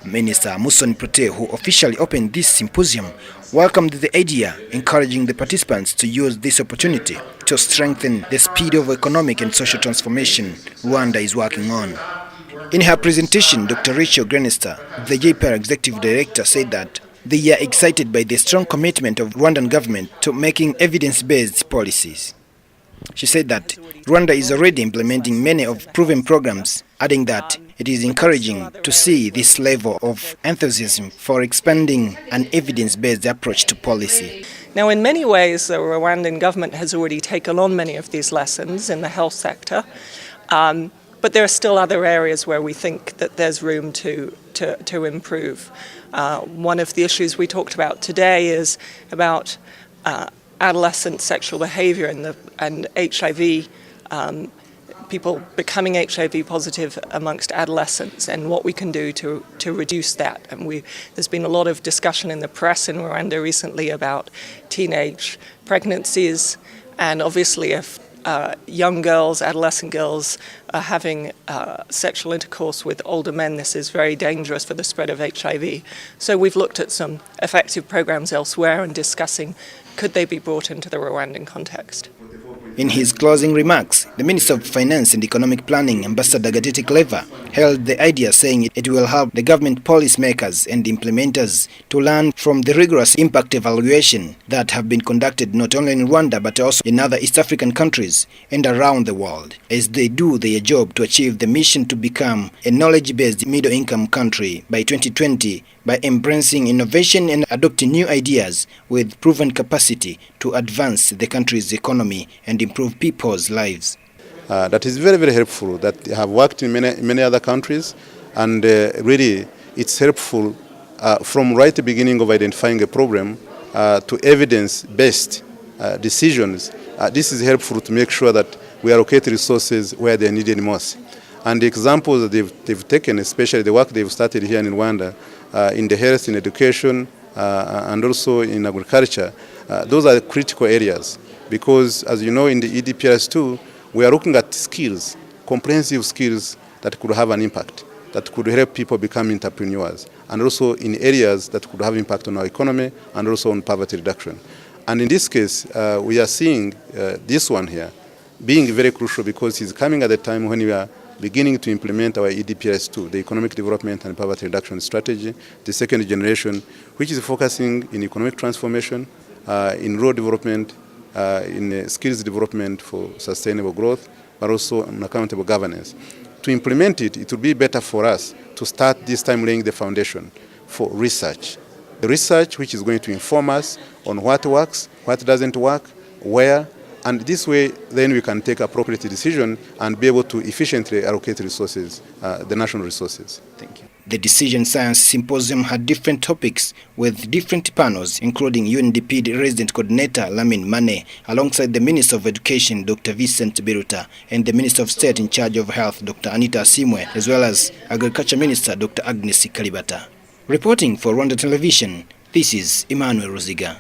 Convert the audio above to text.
Minister Musoni Prote, who officially opened this symposium, welcomed the idea, encouraging the participants to use this opportunity to strengthen the speed of economic and social transformation Rwanda is working on. In her presentation, Dr. Rachel Grenister, the JPR Executive Director, said that they are excited by the strong commitment of Rwandan government to making evidence-based policies. She said that Rwanda is already implementing many of proven programs, adding that it is encouraging to see this level of enthusiasm for expanding an evidence-based approach to policy. Now, in many ways, the Rwandan government has already taken on many of these lessons in the health sector, but there are still other areas where we think that there's room to improve. One of the issues we talked about today is about adolescent sexual behavior and HIV, people becoming HIV positive amongst adolescents, and what we can do to reduce that. And there's been a lot of discussion in the press in Rwanda recently about teenage pregnancies, and obviously if young girls, adolescent girls, are having sexual intercourse with older men, this is very dangerous for the spread of HIV. So we've looked at some effective programs elsewhere and discussing could they be brought into the Rwandan context. In his closing remarks, the Minister of Finance and Economic Planning, Ambassador Gatete Clever, held the idea, saying it will help the government policymakers and implementers to learn from the rigorous impact evaluation that have been conducted not only in Rwanda but also in other East African countries and around the world, as they do their job to achieve the mission to become a knowledge-based middle-income country by 2020 by embracing innovation and adopting new ideas with proven capacity to advance the country's economy and improve people's lives. That is very, very helpful. That have worked in many other countries, and really it's helpful from right the beginning of identifying a problem to evidence-based decisions. This is helpful to make sure that we allocate resources where they are needed most. And the examples that they've taken, especially the work they've started here in Rwanda, in the health, in education, and also in agriculture, those are critical areas. Because, as you know, in the EDPRS2, we are looking at skills, comprehensive skills that could have an impact, that could help people become entrepreneurs, and also in areas that could have impact on our economy and also on poverty reduction. And in this case, we are seeing this one here being very crucial because it's coming at a time when we are beginning to implement our EDPRS2, the Economic Development and Poverty Reduction Strategy, the second generation, which is focusing in economic transformation, in rural development, in skills development for sustainable growth, but also on accountable governance. To implement it, it would be better for us to start this time laying the foundation for research. The research which is going to inform us on what works, what doesn't work, where, and this way then we can take appropriate decision and be able to efficiently allocate resources, the national resources. Thank you. The Decision Science Symposium had different topics with different panels, including UNDP Resident Coordinator Lamin Mane, alongside the Minister of Education, Dr. Vincent Biruta, and the Minister of State in charge of Health, Dr. Anita Asimwe, as well as Agriculture Minister, Dr. Agnes Kalibata. Reporting for Rwanda Television, this is Emmanuel Ruziga.